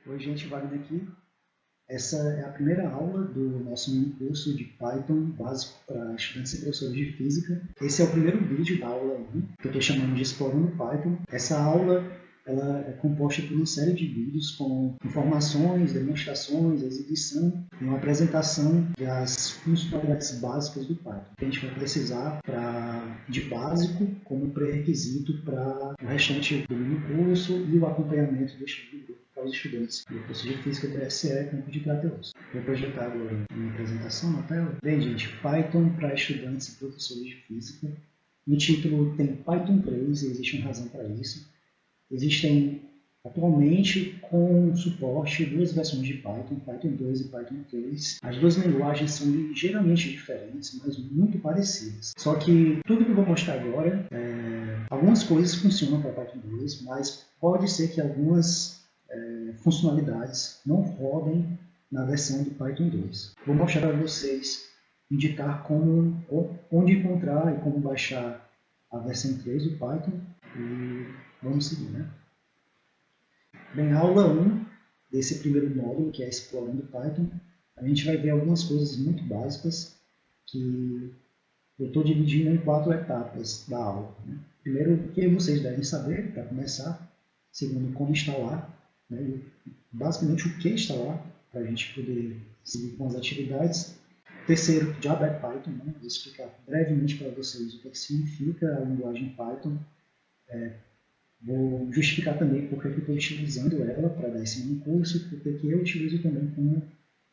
Oi, gente, Wagner aqui. Essa é a primeira aula do nosso mini curso de Python básico para estudantes e professores de física. Esse é o primeiro vídeo da aula 1, que eu estou chamando de Explorando Python. Essa aula ela é composta por uma série de vídeos com informações, demonstrações, exibição e uma apresentação das funcionalidades básicas do Python, que a gente vai precisar de básico como pré-requisito para o restante do mini curso e o acompanhamento do estudo do grupo para os estudantes do curso de Física do SE Campo de Crateus. Vou projetar agora uma apresentação na tela. Bem, gente, Python para estudantes e professores de Física. No título tem Python 3 e existe uma razão para isso. Existem atualmente com suporte duas versões de Python, Python 2 e Python 3. As duas linguagens são ligeiramente diferentes, mas muito parecidas. Só que tudo que eu vou mostrar agora, algumas coisas funcionam para Python 2, mas pode ser que algumas funcionalidades não rodem na versão do Python 2. Vou mostrar para vocês, indicar onde encontrar e como baixar a versão 3 do Python e vamos seguir, né? Bem, a aula 1 desse primeiro módulo, que é Explorando Python, a gente vai ver algumas coisas muito básicas que eu estou dividindo em 4 etapas da aula. Né? Primeiro, o que vocês devem saber, para começar. Segundo, como instalar. Né? E, basicamente, o que instalar, para a gente poder seguir com as atividades. Terceiro, Diabo é Python. Né? Vou explicar brevemente para vocês o que significa a linguagem Python. Vou justificar também por que eu estou utilizando ela para dar esse mini curso e por que eu utilizo também como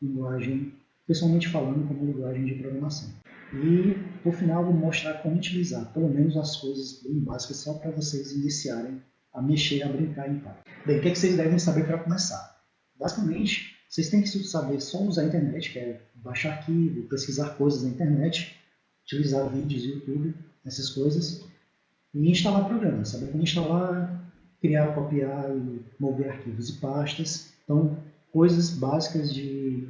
linguagem, pessoalmente falando, como linguagem de programação. E, por final, vou mostrar como utilizar, pelo menos as coisas bem básicas, só para vocês iniciarem a mexer, a brincar em Python. Bem, o que vocês devem saber para começar? Basicamente, vocês têm que saber só usar a internet, que é baixar arquivo, pesquisar coisas na internet, utilizar vídeos, YouTube, essas coisas, e instalar programas, saber como instalar, criar, copiar e mover arquivos e pastas. Então, coisas básicas de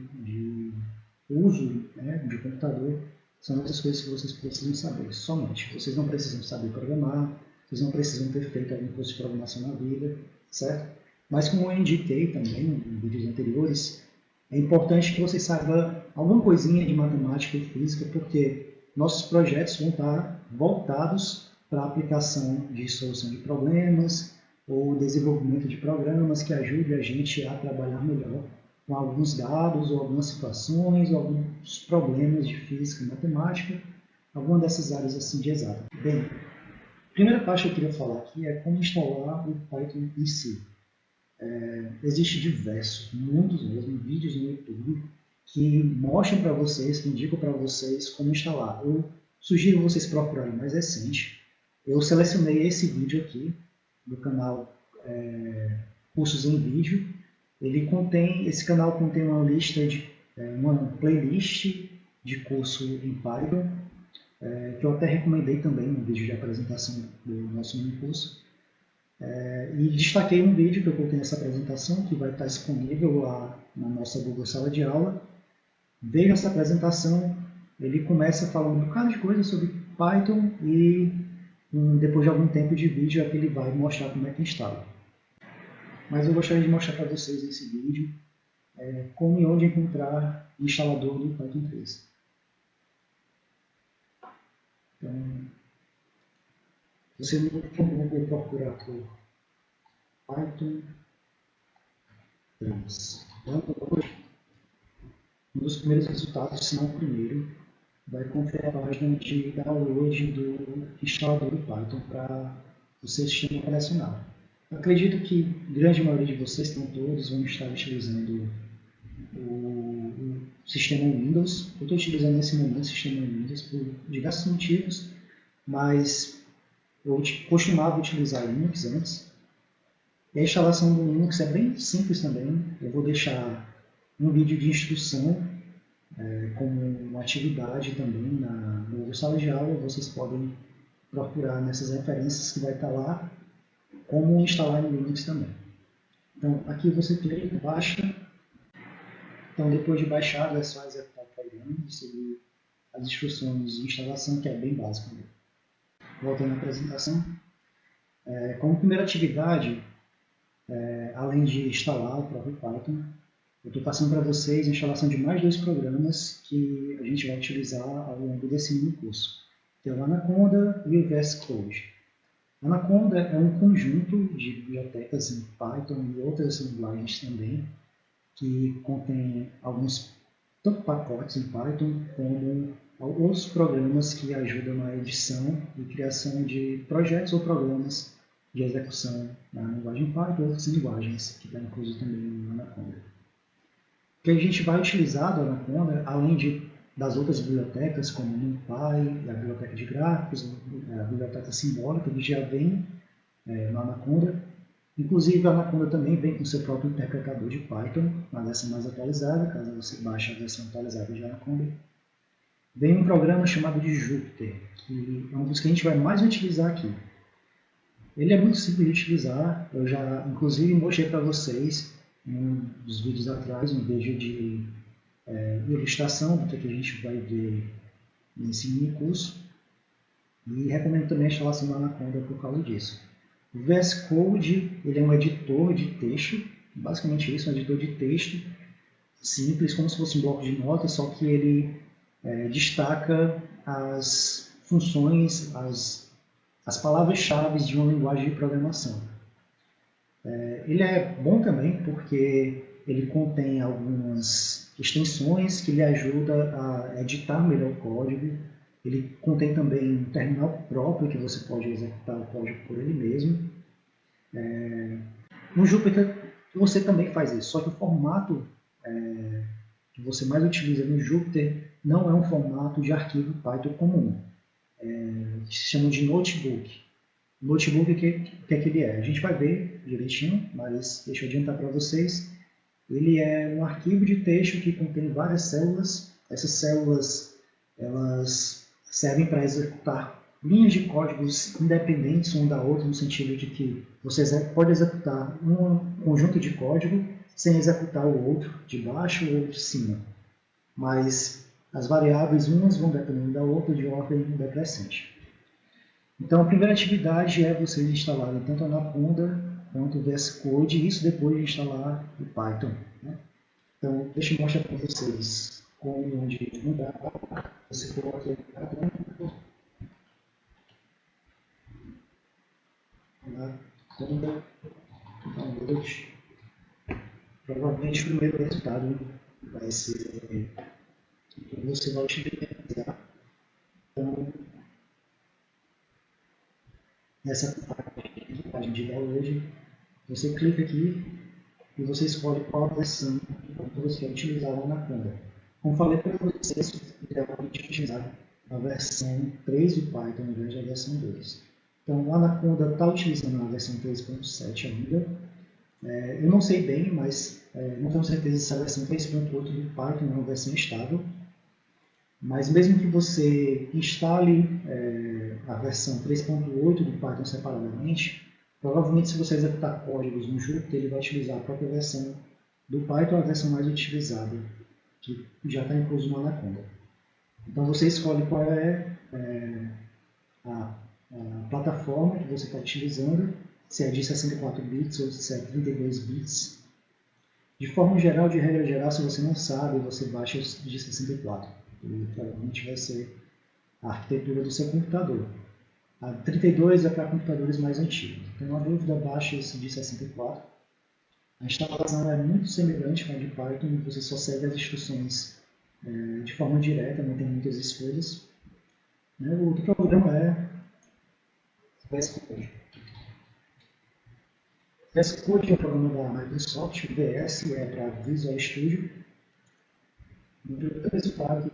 uso, né, de computador são essas coisas que vocês precisam saber somente. Vocês não precisam saber programar, vocês não precisam ter feito algum curso de programação na vida, certo? Mas como eu indiquei também em vídeos anteriores, é importante que você saiba alguma coisinha de matemática e física, porque nossos projetos vão estar voltados para a aplicação de solução de problemas ou desenvolvimento de programas que ajudem a gente a trabalhar melhor com alguns dados ou algumas situações ou alguns problemas de física e matemática, alguma dessas áreas assim de exata. Bem, a primeira parte que eu queria falar aqui é como instalar o Python em si. Existem diversos, muitos mesmo, vídeos no YouTube que mostram para vocês, que indicam para vocês como instalar. Eu sugiro vocês procurarem mais recente. Eu selecionei esse vídeo aqui do canal Cursos em Vídeo. Esse canal contém uma lista uma playlist de curso em Python, que eu até recomendei também no vídeo de apresentação do nosso mini curso. E destaquei um vídeo que eu coloquei nessa apresentação, que vai estar disponível lá na nossa Google Sala de Aula. Veja essa apresentação, ele começa falando um bocado de coisa sobre Python e depois de algum tempo de vídeo é que ele vai mostrar como é que instala. Mas eu gostaria de mostrar para vocês nesse vídeo como e onde encontrar o instalador do Python 3. Então, você no Google procurar por Python 3. Um dos primeiros resultados, se não o primeiro, vai conferir a página de download do instalador do Python para o seu sistema operacional. Eu acredito que a grande maioria de vocês, não todos, vão estar utilizando o sistema Windows. Eu estou utilizando nesse momento o sistema Windows por diversos motivos, mas eu costumava utilizar Linux antes. E a instalação do Linux é bem simples também. Eu vou deixar um vídeo de instrução como uma atividade também no sala de aula. Vocês podem procurar nessas referências que vai estar lá como instalar no Linux também. Então, aqui você clica, baixa. Então, depois de baixado, é só executar o programa e seguir as instruções de instalação, que é bem básico mesmo. Voltando à apresentação. Como primeira atividade, além de instalar o próprio Python, eu estou passando para vocês a instalação de mais 2 programas que a gente vai utilizar ao longo desse mini curso, que é o Anaconda e o VS Code. Anaconda é um conjunto de bibliotecas em Python e outras linguagens também, que contém alguns tanto pacotes em Python como outros programas que ajudam na edição e criação de projetos ou programas de execução na linguagem Python ou outras linguagens, que está incluso também no Anaconda. O que a gente vai utilizar do Anaconda, além das outras bibliotecas, como o NumPy, a biblioteca de gráficos, a biblioteca simbólica, que já vem no Anaconda. Inclusive, a Anaconda também vem com seu próprio interpretador de Python, na versão mais atualizada, caso você baixe a versão atualizada de Anaconda. Vem um programa chamado de Jupyter, que é um dos que a gente vai mais utilizar aqui. Ele é muito simples de utilizar, eu já inclusive mostrei para vocês em um dos vídeos atrás, um vídeo de ilustração do que a gente vai ver nesse mini curso, e recomendo também a instalação da Anaconda por causa disso. O VS Code ele é um editor de texto, basicamente isso, um editor de texto simples, como se fosse um bloco de notas, só que ele destaca as funções, as palavras-chave de uma linguagem de programação. Ele é bom também porque ele contém algumas extensões que lhe ajudam a editar melhor o código. Ele contém também um terminal próprio que você pode executar o código por ele mesmo. No Jupyter você também faz isso, só que o formato que você mais utiliza no Jupyter não é um formato de arquivo Python comum, que se chama de notebook. Notebook, o que é que ele é? A gente vai ver direitinho, mas deixa eu adiantar para vocês. Ele é um arquivo de texto que contém várias células. Essas células elas servem para executar linhas de códigos independentes uma da outra, no sentido de que você pode executar um conjunto de código sem executar o outro de baixo ou de cima. Mas as variáveis umas vão dependendo da outra de ordem decrescente. Então, a primeira atividade é vocês instalarem tanto a Anaconda quanto o VS Code, isso depois de instalar o Python. Né? Então, deixa eu mostrar para vocês como onde mudar. Você coloca Anaconda download. Provavelmente o primeiro resultado vai ser o que você vai utilizar. Então, nessa página de download, você clica aqui e você escolhe qual versão que você quer utilizar lá na Anaconda. Como falei para vocês, idealmente utilizar a versão 3 do Python ao invés da versão 2. Então, a Anaconda está utilizando a versão 3.7 ainda. Eu não sei bem, mas não tenho certeza se a versão 3.8 do Python é uma versão estável. Mas mesmo que você instale a versão 3.8 do Python separadamente, provavelmente se você executar códigos no Jupyter, ele vai utilizar a própria versão do Python, a versão mais utilizada, que já está incluso no Anaconda. Então você escolhe qual é a plataforma que você está utilizando, se é de 64 bits ou se é 32 bits. De forma geral, de regra geral, se você não sabe, você baixa de 64. E provavelmente vai ser a arquitetura do seu computador. A 32 é para computadores mais antigos. Tem uma dúvida, baixa esse de 64. A instalação é muito semelhante com a de Python, você só segue as instruções de forma direta, não tem muitas escolhas. O outro programa é VS Code. VS Code é um programa da Microsoft, o VS é para Visual Studio. O primeiro resultado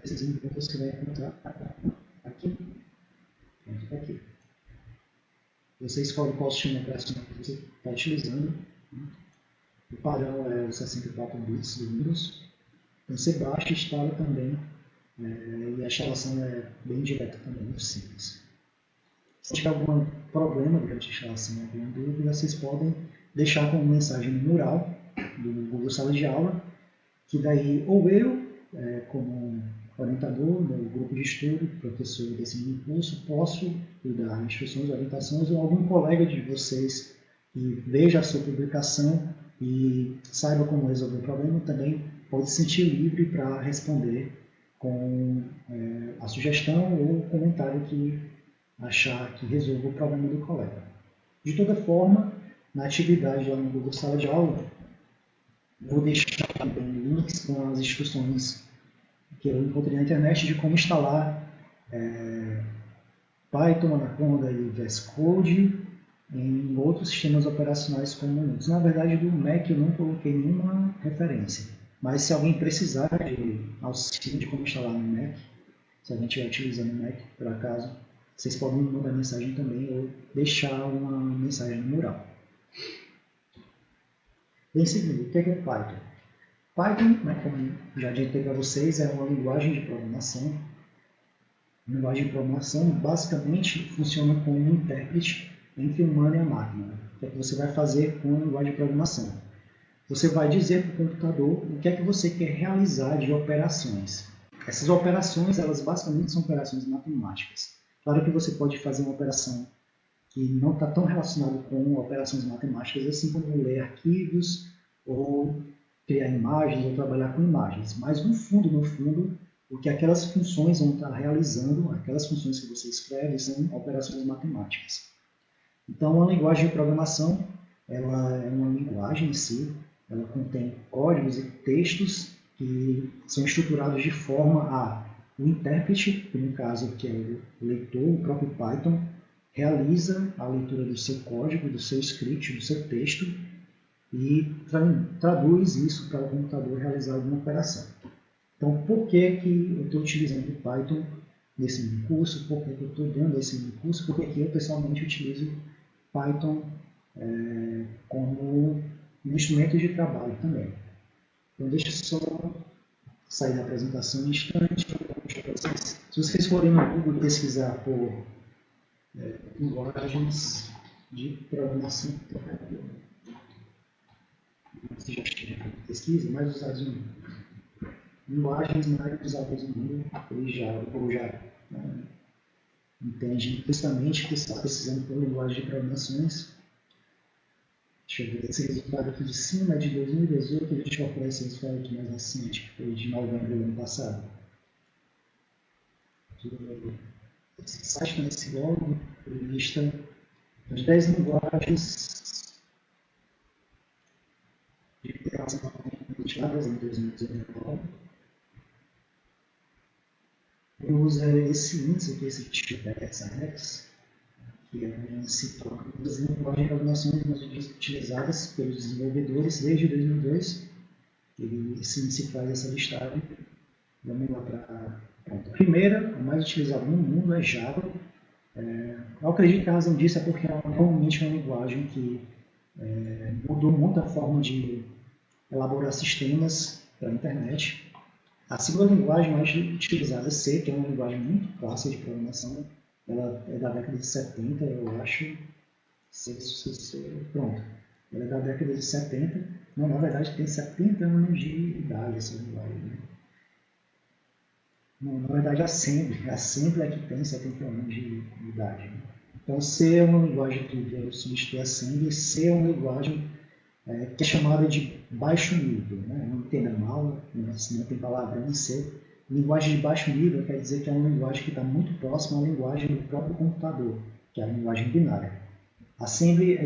desses inputs que você vai encontrar aqui. Aqui. Você escolhe qual sistema operacional que você está utilizando. O padrão é o 64 bits do Windows. Então você baixa e instala também. E a instalação é bem direta também, muito simples. Se tiver algum problema durante a instalação, alguma dúvida, vocês podem deixar como mensagem no mural do Google Sala de Aula, que daí ou eu, como orientador do grupo de estudo, professor desse mini curso, posso dar instruções, orientações, ou algum colega de vocês que veja a sua publicação e saiba como resolver o problema, também pode se sentir livre para responder com a sugestão ou o comentário que achar que resolva o problema do colega. De toda forma, na atividade lá no Google Sala de Aula, vou deixar também links com as instruções que eu encontrei na internet de como instalar Python, Anaconda e VS Code em outros sistemas operacionais como Linux. Na verdade, do Mac eu não coloquei nenhuma referência, mas se alguém precisar de auxílio de como instalar no Mac, se alguém estiver utilizando o Mac, por acaso, vocês podem me mandar mensagem também ou deixar uma mensagem no mural. Em seguida, o que é Python? Python, como já disse para vocês, é uma linguagem de programação. A linguagem de programação basicamente funciona como um intérprete entre o humano e a máquina. O que é que você vai fazer com a linguagem de programação? Você vai dizer para o computador o que é que você quer realizar de operações. Essas operações, elas basicamente são operações matemáticas. Claro que você pode fazer uma operação que não está tão relacionada com operações matemáticas, assim como ler arquivos, ou criar imagens, ou trabalhar com imagens. Mas no fundo, o que aquelas funções vão estar realizando, aquelas funções que você escreve, são operações matemáticas. Então, a linguagem de programação, ela é uma linguagem em si, ela contém códigos e textos que são estruturados de forma a o intérprete, que no caso que é o leitor, o próprio Python, realiza a leitura do seu código, do seu script, do seu texto e traduz isso para o computador realizar alguma operação. Então, por que eu estou utilizando o Python nesse mini curso? Por que eu estou dando esse mini curso? Porque eu pessoalmente utilizo Python como um instrumento de trabalho também. Então, deixa eu só sair da apresentação um instante para mostrar para vocês. Se vocês forem no Google pesquisar por linguagens de programação, se já estiver pesquisa, mais usados no mundo. Linguagens mais usadas no mundo, ou já entende justamente que está precisando por linguagem de programações. Deixa eu ver, esse resultado aqui de cima é de 2018, a gente vai para esse resultado aqui mais recente, que foi de novembro do ano passado. Esse site nesse blog, lista as 10 linguagens de programação utilizadas em 2019. Ele usa esse índice aqui, esse TPXRX, que é um índice das linguagens de programação utilizadas pelos desenvolvedores desde 2002. Esse índice faz essa listagem. Vamos lá para a primeira, a mais utilizada no mundo, é Java. Eu acredito que a razão disso é porque é realmente uma linguagem que mudou muito a forma de elaborar sistemas para a internet. A segunda linguagem mais utilizada é C, que é uma linguagem muito clássica de programação. Ela é da década de 70, eu acho. Pronto. Ela é da década de 70. Não, na verdade, tem 70 anos de idade essa linguagem. Né? Não, na verdade, a Assembly é que tem 70 anos de idade. Né? Então, C é uma linguagem que veio substituir a Assembly. C é uma linguagem que é chamada de baixo nível. Né? Não entenda mal, não tem palavrão em C. Linguagem de baixo nível quer dizer que é uma linguagem que está muito próxima à linguagem do próprio computador, que é a linguagem binária. Assembly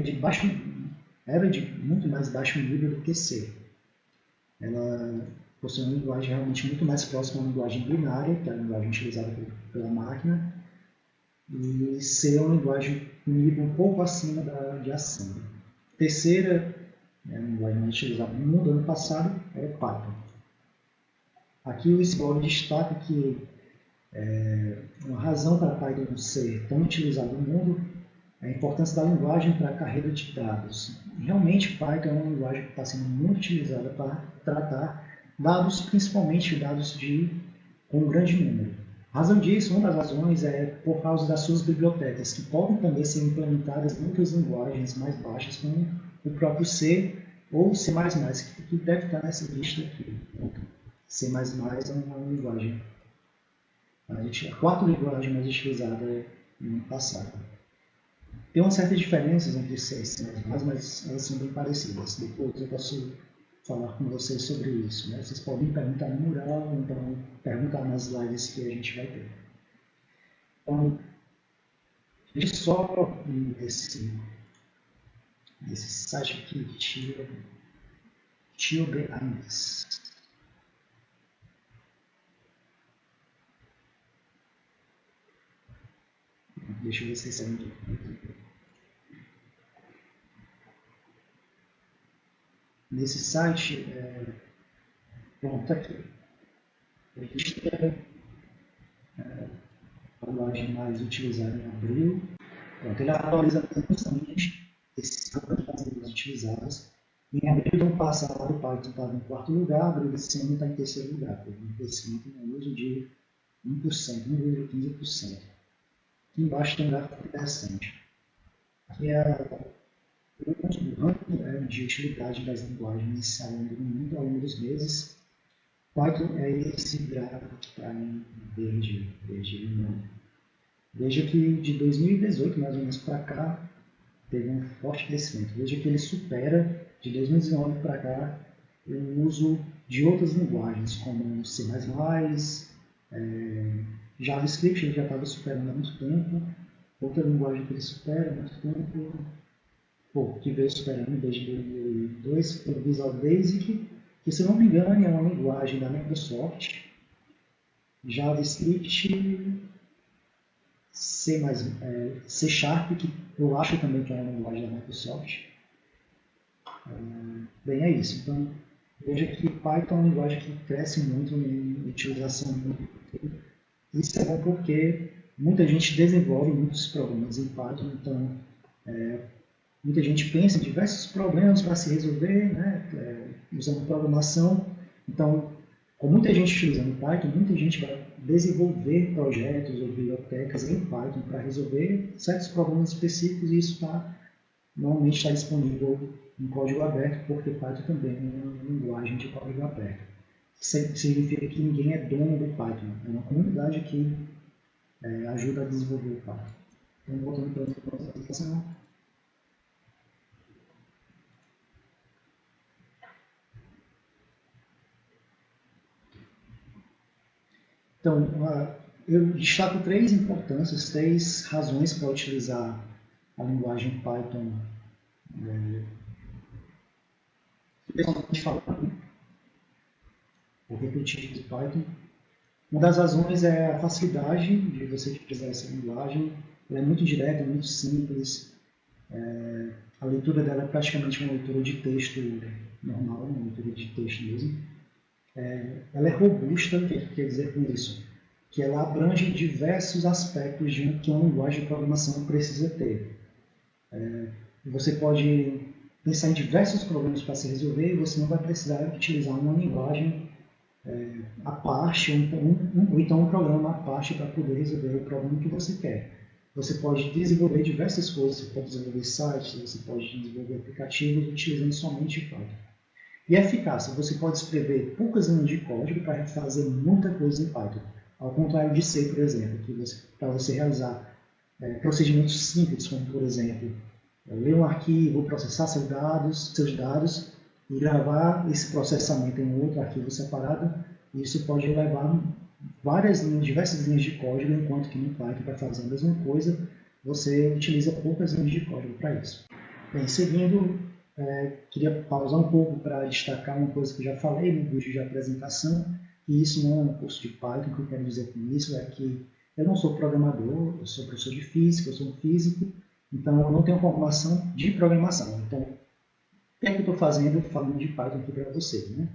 era de muito mais baixo nível do que C. Ela possui uma linguagem realmente muito mais próxima à linguagem binária, que é a linguagem utilizada pela máquina, e C é uma linguagem um nível um pouco acima de Assembly. Terceira, a linguagem mais utilizada no mundo ano passado é Python. Aqui o blog destaca que uma razão para Python ser tão utilizado no mundo é a importância da linguagem para a carreira de dados. Realmente, Python é uma linguagem que está sendo muito utilizada para tratar dados, principalmente dados com um grande número. A razão disso, uma das razões é por causa das suas bibliotecas, que podem também ser implementadas em outras linguagens mais baixas, como o próprio C ou C++, que deve estar nessa lista aqui. C++ é uma linguagem, a quarta linguagem mais utilizada no ano passado. Tem umas certas diferenças entre C e C++, mas elas são bem parecidas. Depois eu posso falar com vocês sobre isso, né? Vocês podem perguntar no mural, então perguntar nas lives que a gente vai ter. Então, deixa eu só nesse site aqui, TioBinds. Deixa eu ver se esse aqui. Nesse site, pronto, aqui. A linguagem mais utilizada em abril. Pronto, ele atualiza constantemente esses programas utilizados. Em abril do ano passado, o Python estava em quarto lugar, abril desse ano está em terceiro lugar. Teve um crescimento no uso de 1%, 1,15%. Aqui embaixo tem um gráfico interessante. Aqui é o ranking de utilidade das linguagens ao longo do mundo, ao longo dos meses. Python é esse gráfico que está em verde limão. Veja que de 2018, mais ou menos, para cá, teve um forte crescimento. Veja que ele supera, de 2019 para cá, o uso de outras linguagens, como C++, JavaScript, ele já estava superando há muito tempo. Outra linguagem que ele supera há muito tempo, que veio superando desde 2002, foi o Visual Basic, que, se não me engano, é uma linguagem da Microsoft. JavaScript, C Sharp, que eu acho também que é uma linguagem da Microsoft. Bem, é isso. Então, veja que Python é uma linguagem que cresce muito em utilização. Isso é bom porque muita gente desenvolve muitos problemas em Python, então muita gente pensa em diversos problemas para se resolver, né, usando programação. Então, com muita gente utilizando Python, muita gente vai desenvolver projetos ou bibliotecas em Python para resolver certos problemas específicos, e isso normalmente está disponível em código aberto, porque Python também é uma linguagem de código aberto. Significa que ninguém é dono do Python, é uma comunidade que ajuda a desenvolver o Python. Então, voltando para a apresentação. Então, eu destaco três importâncias, três razões para utilizar a linguagem Python, pessoalmente falando, porque eu utilizo Python. Uma das razões é a facilidade de você utilizar essa linguagem. Ela é muito direta, muito simples. A leitura dela é praticamente uma leitura de texto normal, uma leitura de texto mesmo. Ela é robusta, o que quer dizer com isso? Que ela abrange diversos aspectos que uma linguagem de programação precisa ter. Você pode pensar em diversos problemas para se resolver e você não vai precisar utilizar uma linguagem à parte, ou então um programa à parte para poder resolver o problema que você quer. Você pode desenvolver diversas coisas, você pode desenvolver sites, você pode desenvolver aplicativos utilizando somente Python. E a eficácia, você pode escrever poucas linhas de código para fazer muita coisa em Python. Ao contrário de C, por exemplo, que para você realizar procedimentos simples, como, por exemplo, ler um arquivo, processar seus dados e gravar esse processamento em outro arquivo separado. Isso pode levar diversas linhas de código, enquanto que no Python, para fazer a mesma coisa, você utiliza poucas linhas de código para isso. Bem, seguindo, queria pausar um pouco para destacar uma coisa que eu já falei no vídeo de apresentação, e isso não é um curso de Python. O que eu quero dizer com isso é que eu não sou programador, eu sou professor de física, eu sou um físico, então eu não tenho formação de programação. Então, o que é que eu estou fazendo falando de Python aqui para vocês, né?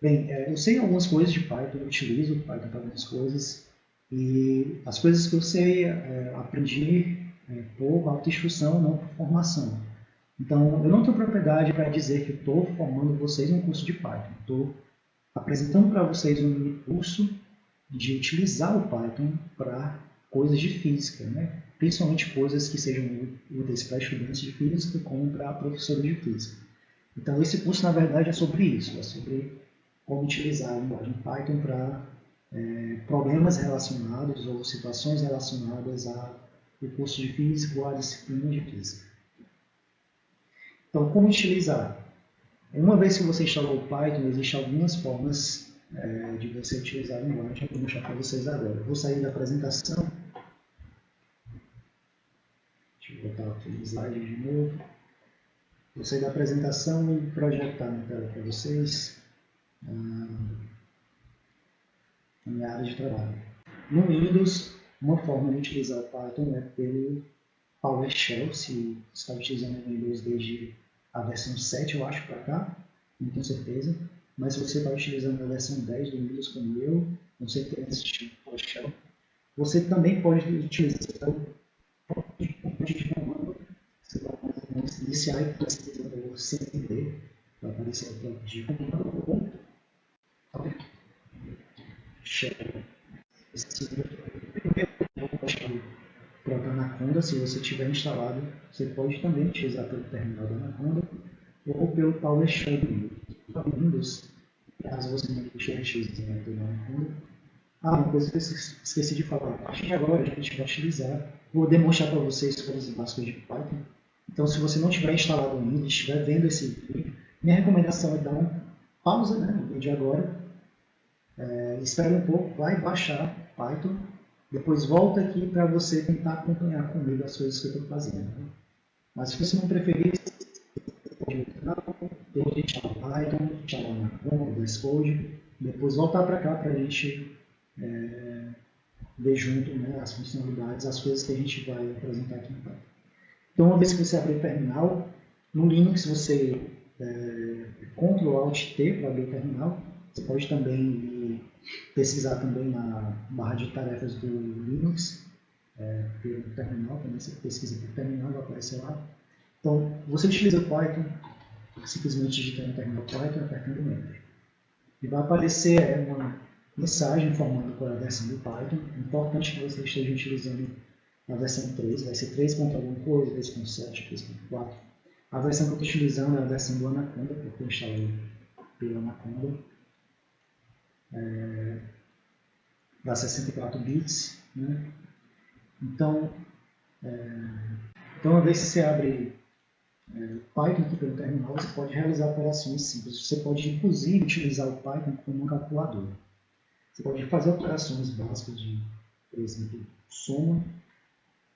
Bem, eu sei algumas coisas de Python, eu utilizo Python para algumas coisas, e as coisas que eu sei, aprendi por autoinstrução, não por formação. Então, eu não tenho propriedade para dizer que estou formando vocês um curso de Python. Estou apresentando para vocês um curso de utilizar o Python para coisas de física, né? Principalmente coisas que sejam úteis para estudantes de física, como para professores de física. Então, esse curso, na verdade, é sobre isso, é sobre como utilizar a linguagem Python para problemas relacionados ou situações relacionadas a o curso de Física ou a disciplina de Física. Então, como utilizar? Uma vez que você instalou o Python, existem algumas formas de você utilizar a linguagem. Eu vou mostrar para vocês agora. Eu vou sair da apresentação. Deixa eu botar aqui o slide de novo. Vou sair da apresentação e projetar na tela para vocês a minha área de trabalho. No Windows, uma forma de utilizar o Python é pelo PowerShell, se está utilizando o Windows desde a versão 7, eu acho, para cá, não tenho certeza. Mas se você está utilizando a versão 10 do Windows como eu, com certeza tipo PowerShell, você também pode utilizar o de comando. Você vai iniciar e pesquisando o CMD, vai aparecer o próprio de comando ou PowerShell. Próprio Anaconda, se você tiver instalado, você pode também utilizar pelo terminal da Anaconda ou pelo PowerShell do Windows, caso você não esteja utilizando pelo Anaconda. Uma coisa que eu esqueci de falar, a partir de agora a gente vai utilizar, vou demonstrar para vocês coisas básicas de Python. Então, se você não tiver instalado ainda, estiver vendo esse vídeo, minha recomendação é dar uma pausa no vídeo agora, espere um pouco, vai baixar Python, depois volta aqui para você tentar acompanhar comigo as coisas que eu estou fazendo. Mas se você não preferir, você pode deixar o Python, deixar o Anaconda, o VS Code, depois voltar para cá para a gente ver junto as funcionalidades, as coisas que a gente vai apresentar aqui no Python. Então, uma vez que você abrir o terminal, no Linux você Ctrl Alt T para abrir o terminal. Você pode também pesquisar também na barra de tarefas do Linux, pelo terminal, também você pesquisa por terminal, vai aparecer lá. Então, você utiliza o Python, simplesmente digitando no terminal Python e apertando Enter. E vai aparecer uma mensagem informando qual é a versão do Python. É importante que você esteja utilizando a versão 3, vai ser 3. Alguma coisa, 3.7, 3.4. A versão que eu estou utilizando é a versão do Anaconda, porque eu instalei pelo Anaconda. Para 64 bits. Né? Então, uma vez que você abre Python aqui pelo terminal, você pode realizar operações simples. Você pode, inclusive, utilizar o Python como um calculador. Você pode fazer operações básicas de, por exemplo, soma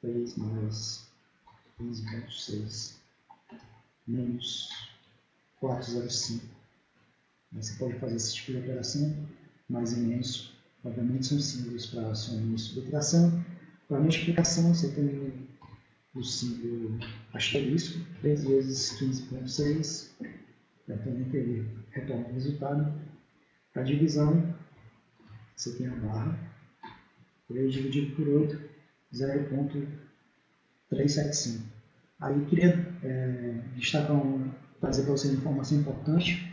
3 mais 15.6 menos 405. Você pode fazer esse tipo de operação, mais e menos. Obviamente são símbolos para soma e subtração. Para multiplicação, você tem o símbolo asterisco, 3 vezes 15.6, também ele retorna o resultado. Para divisão, você tem a barra, 3 dividido por 8, 0.375. Aí eu queria destacar trazer para vocês uma informação importante.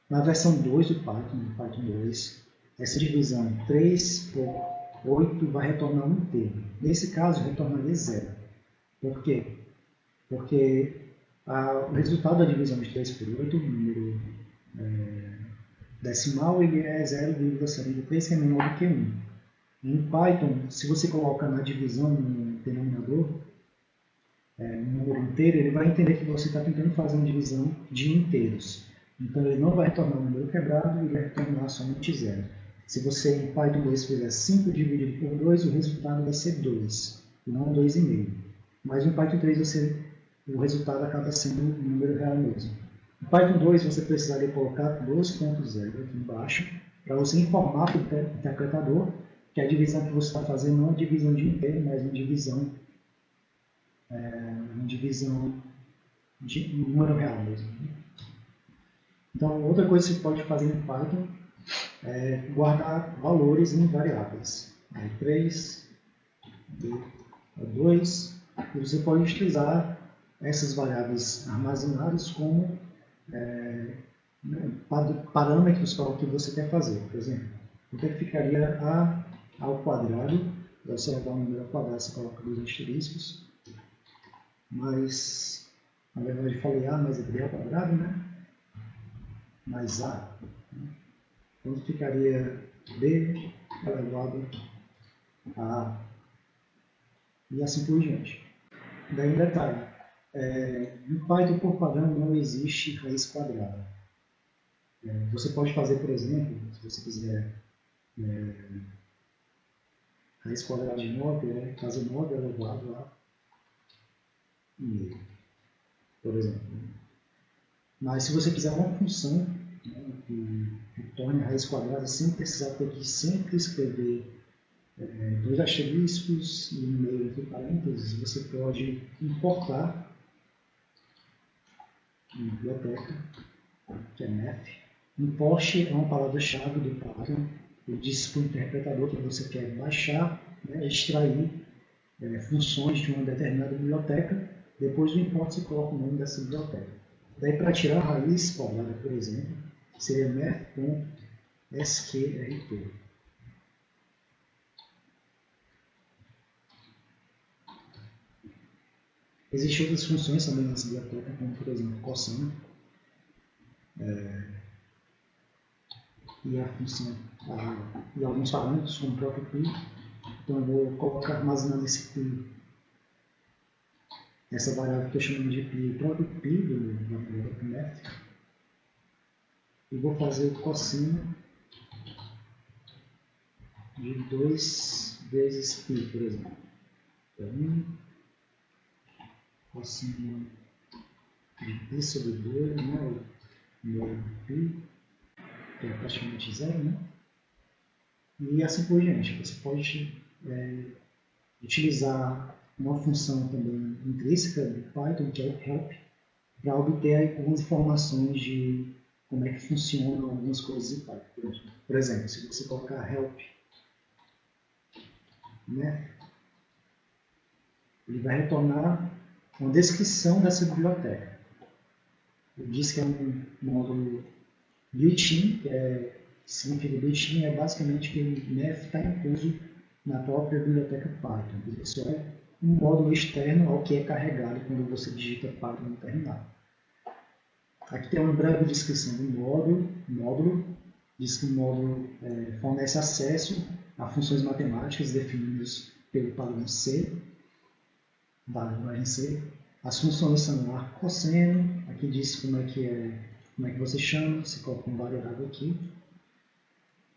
Na versão 2 do Python, no Python 2, essa divisão 3 por 8 vai retornar um inteiro. Nesse caso, retornaria 0. Por quê? Porque o resultado da divisão de 3 por 8, o número decimal, ele é 0,73, que é menor do que 1. Em Python, se você coloca na divisão no denominador, um número inteiro, ele vai entender que você está tentando fazer uma divisão de inteiros. Então, ele não vai retornar um número quebrado, ele vai retornar somente 0. Se você em Python 2 fizer 5 dividido por 2, o resultado vai ser 2, não 2,5. Mas no Python 3, o resultado acaba sendo um número real mesmo. No Python 2, você precisaria colocar 2.0 aqui embaixo, para você informar para o interpretador que a divisão que você está fazendo não é uma divisão de inteiro, mas uma divisão de número real mesmo. Então, outra coisa que você pode fazer no Python é guardar valores em variáveis. 3, 2, e você pode utilizar essas variáveis armazenadas como parâmetros para o que você quer fazer. Por exemplo, o que ficaria A ao quadrado, para você levar o número ao quadrado, você coloca 2 asteriscos, mas, na verdade, eu falei A, mas é B ao quadrado, né? Mais A. Então, ficaria B elevado a e assim por diante. Daí um detalhe, no Python por padrão não existe raiz quadrada. Você pode fazer, por exemplo, se você quiser raiz quadrada de 9, casa 9 elevado a 1,5, por exemplo. Mas se você quiser uma função, né, que retorne a raiz quadrada sem precisar ter que sempre escrever dois asteriscos e um meio entre parênteses, você pode importar uma biblioteca, que é math. Import é uma palavra-chave do Python. Ele diz para o interpretador que você quer baixar, né, extrair funções de uma determinada biblioteca. Depois do import você coloca o nome dessa biblioteca. Daí para tirar a raiz quadrada, por exemplo, seria math.sqrt. Existem outras funções também nessa biblioteca, como por exemplo cosseno, e a função e alguns parâmetros, como o próprio pi. Então eu vou colocar armazenar nesse pi essa variável que eu chamo de pi, o próprio pi do math, e vou fazer o cosseno de 2 vezes pi, por exemplo. Então, cosseno de pi sobre 2, né, o pi, que é praticamente zero, né? E assim por diante. Você pode utilizar uma função também intrínseca do Python, que é o help, para obter algumas informações de como é que funcionam algumas coisas em Python. Por exemplo, se você colocar help, né, ele vai retornar uma descrição dessa biblioteca. Ele diz que é um módulo built-in, que significa built-in é basicamente que o math está incluso na própria biblioteca Python. Isso é um módulo externo ao que é carregado quando você digita Python no terminal. Aqui tem uma breve descrição do módulo. Diz que o módulo fornece acesso a funções matemáticas definidas pelo padrão C, da linguagem C. As funções são arco cosseno, aqui diz como é que você chama, você coloca uma variável aqui,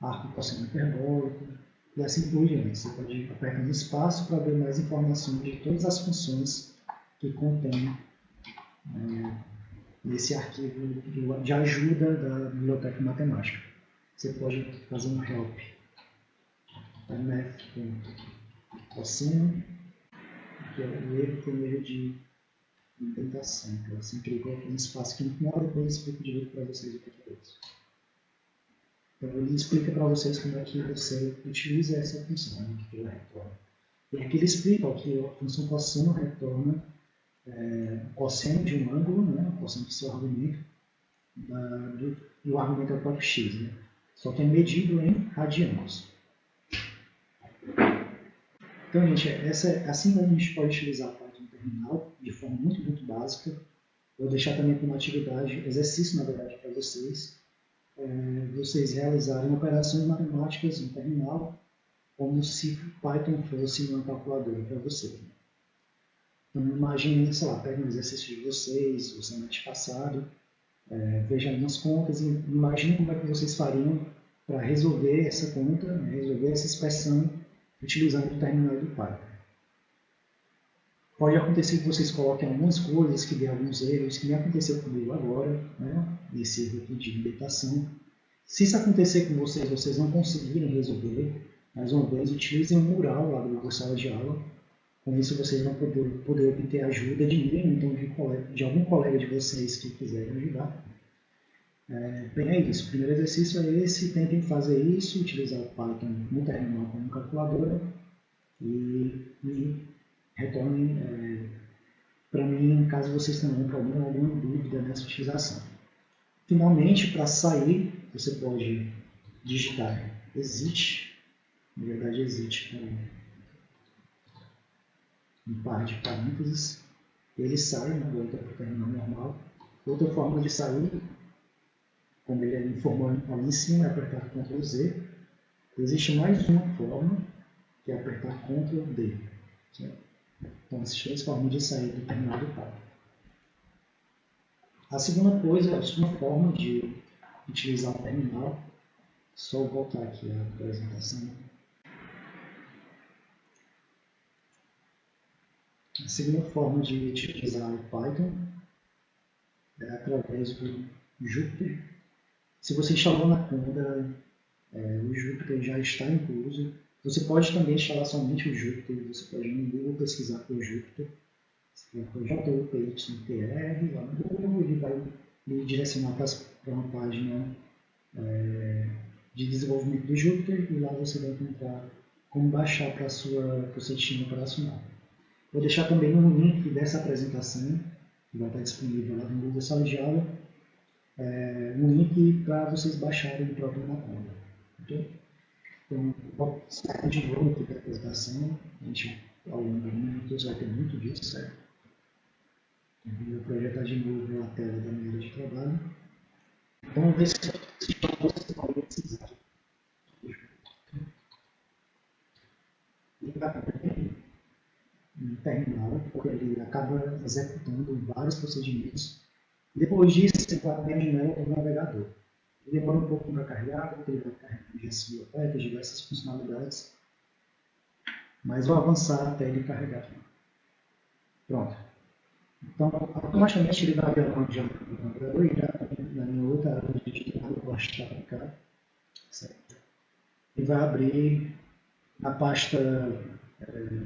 arco cosseno hiperbólico, e assim por diante. Você pode ir apertando espaço para ver mais informações de todas as funções que contém nesse arquivo de ajuda da biblioteca matemática. Você pode fazer um help math.cosseno, que é o erro por meio de indentação. Então, assim, clicou aqui no espaço aqui no final, depois eu explico direito para vocês o que é isso. Então, ele explica para vocês como é que você utiliza essa função, né, que ela retorna. E aqui ele explica que a função cosseno retorna o cosseno de um ângulo, né, o cosseno do seu argumento, e o argumento é o próprio x, né, só que é medido em radianos. Então, gente, assim como a gente pode utilizar a Python no terminal, de forma muito, muito básica. Vou deixar também como atividade, exercício, na verdade, para vocês, vocês realizarem operações matemáticas no terminal, como se Python fosse uma calculadora para você. Então, imagine, sei lá, pegue um exercício de vocês, o semestre passado, veja algumas contas e imagine como é que vocês fariam para resolver essa conta, né, resolver essa expressão utilizando o terminal do Python. Pode acontecer que vocês coloquem algumas coisas que dê alguns erros, que nem aconteceu comigo agora, né, nesse erro aqui de indentação. Se isso acontecer com vocês, vocês não conseguirem resolver, mais uma vez, utilizem um mural lá do Google Sala de Aula. Com isso, vocês vão poder obter ajuda de mim, então de algum colega de vocês que quiserem ajudar. Bem, é isso. O primeiro exercício é esse. Tentem fazer isso, utilizar o Python no terminal como calculadora e retornem para mim, caso vocês tenham alguma dúvida nessa utilização. Finalmente, para sair, você pode digitar exit, na verdade exit com um par de parênteses, ele sai, né, volta para o terminal normal. Outra forma de sair, como ele informou ali em cima, é apertar Ctrl Z. Existe mais uma forma, que é apertar Ctrl D. Certo? Então, essas três formas de sair do terminal do Python. A segunda forma de utilizar o terminal, só voltar aqui a apresentação. A segunda forma de utilizar o Python é através do Jupyter. Se você instalou na conta, o Jupyter já está incluso. Você pode também instalar somente o Jupyter. Você pode ir no Google pesquisar por Jupyter. Você vai por JUPYTR, lá no Google, ele vai lhe direcionar para uma página de desenvolvimento do Jupyter, e lá você vai encontrar como baixar para o seu sistema operacional. Vou deixar também um link dessa apresentação, que vai estar disponível lá no Google Sala de Aula, um link para vocês baixarem o próprio na conta. Okay? Então, vou sair de novo aqui da apresentação. A gente, ao longo do minutos, vai ter muito disso, certo? Vou projetar de novo a tela da minha área de trabalho. Então, vamos ver se você pode precisar. Um terminal, porque ele acaba executando vários procedimentos. Depois disso, você vai abrir a janela do navegador. Ele demora um pouco para carregar, porque ele vai carregar diversas bibliotecas, diversas funcionalidades. Mas vou avançar até ele carregar aqui. Pronto. Então, automaticamente ele vai abrir a janela do navegador e na minha outra área de trabalho, eu vou arrastar para cá. Certo? Ele vai abrir a pasta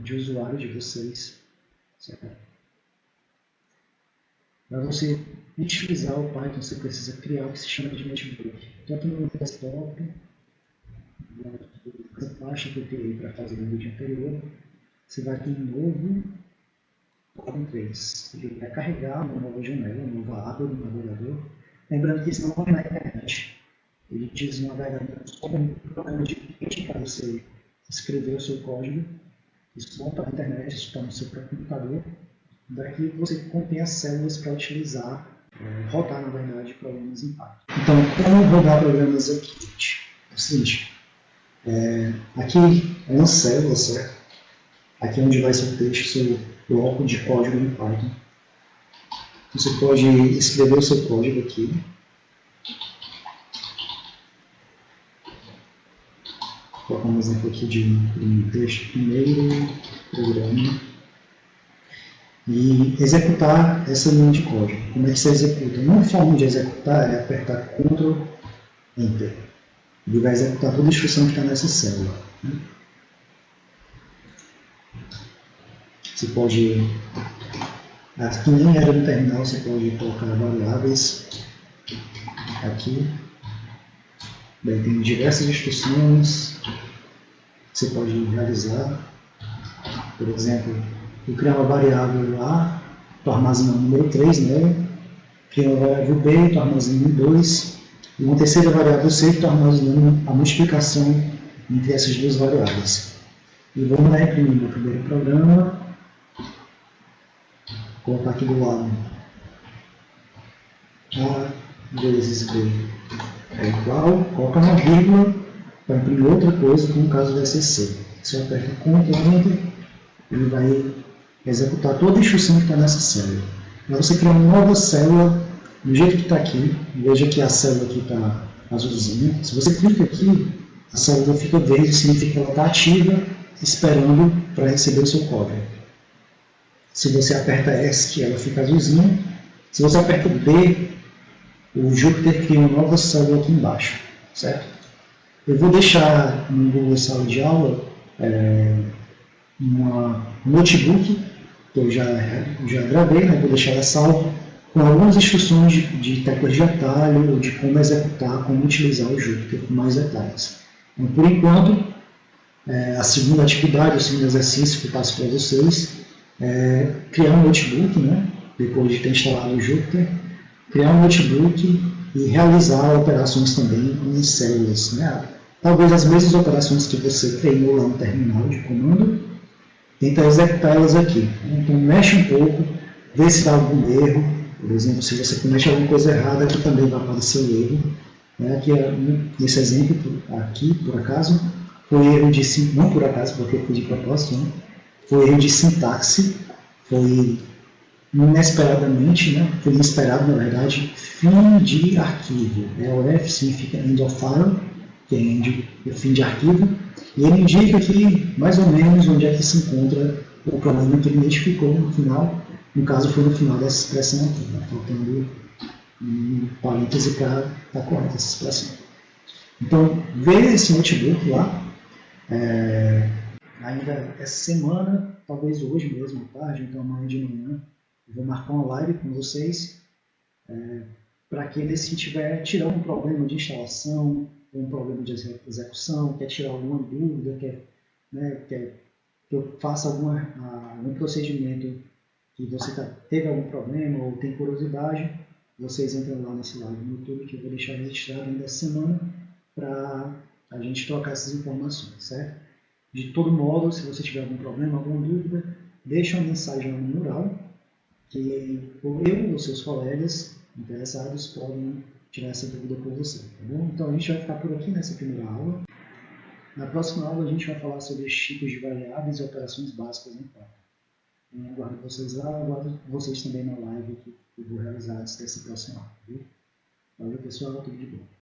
de usuário de vocês. Certo? Para você utilizar o Python, você precisa criar o que se chama de notebook. Então, aqui no desktop, essa pasta que eu criei para fazer no vídeo anterior, você vai aqui em novo, Python 3. Ele vai carregar uma nova janela, uma nova aba do navegador. Lembrando que isso não é na internet. Ele diz no navegador como um programa de cliente para você escrever o seu código. Isso não está na internet, isso está no seu próprio computador. Daqui você contém as células para utilizar, rodar, na verdade, programas em Python. Então, como rodar programas aqui? É o seguinte, aqui é uma célula, certo? Aqui é onde vai ser o texto, seu bloco de código em Python. Você pode escrever o seu código aqui. Vou colocar um exemplo aqui de um texto primeiro, programa. E executar essa linha de código. Como é que você executa? Uma forma de executar é apertar Ctrl Enter. Ele vai executar toda a instrução que está nessa célula. Você pode, aqui nem era no terminal, você pode colocar variáveis aqui. Daí tem diversas instruções que você pode realizar. Por exemplo, eu criar uma variável A, estou armazenando o número 3 nela, criar uma variável B, estou armazenando 2, e uma terceira variável C, estou armazenando a multiplicação entre essas duas variáveis. E vou mandar imprimir meu primeiro programa, colocar aqui do lado A vezes B é igual, coloca uma vírgula para imprimir outra coisa, como no caso vai ser C. Se eu aperto Ctrl Enter, ele vai executar toda a instrução que está nessa célula. Para você criar uma nova célula, do jeito que está aqui, veja que a célula aqui está azulzinha. Se você clica aqui, a célula fica verde, significa que ela está ativa, esperando para receber o seu código. Se você aperta ESC, ela fica azulzinha. Se você aperta D, o Jupyter cria uma nova célula aqui embaixo. Certo? Eu vou deixar no Google Sala de Aula um notebook que eu já gravei, né? Vou deixar ela salva, com algumas instruções de teclas de atalho, de como executar, como utilizar o Jupyter com mais detalhes. Então, por enquanto, a segunda atividade, o segundo exercício que eu passo para vocês é criar um notebook, né? Depois de ter instalado o Jupyter, criar um notebook e realizar operações também em células, né? Talvez as mesmas operações que você treinou lá no terminal de comando, tenta executar elas aqui. Então mexe um pouco, vê se dá algum erro. Por exemplo, se você comete alguma coisa errada, aqui também vai aparecer o erro. Aqui, nesse exemplo, aqui, por acaso, foi erro de, não por acaso, porque eu fiz de propósito, né? Foi erro de sintaxe. foi inesperadamente, né, foi inesperado na verdade, fim de arquivo. O F significa end of file, que é end, fim de arquivo, e ele indica aqui mais ou menos onde é que se encontra o problema que ele identificou no final, no caso foi no final dessa expressão aqui, né, faltando um parêntese para estar correta essa expressão. Então, veja esse notebook lá, ainda essa semana, talvez hoje mesmo à tarde, então amanhã de manhã, eu vou marcar uma live com vocês para aquele se tiver tirar um problema de instalação, um problema de execução, quer tirar alguma dúvida, quer que eu faça algum procedimento que você teve algum problema ou tem curiosidade, vocês entram lá nesse live no YouTube que eu vou deixar registrado ainda essa semana para a gente trocar essas informações, certo? De todo modo, se você tiver algum problema, alguma dúvida, deixa uma mensagem lá no mural que eu ou seus colegas interessados podem tirar essa dúvida por você, tá bom? Então a gente vai ficar por aqui nessa primeira aula. Na próxima aula a gente vai falar sobre os tipos de variáveis e operações básicas em Python. Aguardo vocês lá, aguardo vocês também na live que eu vou realizar antes dessa próxima aula. Viu? Valeu pessoal, tudo de bom.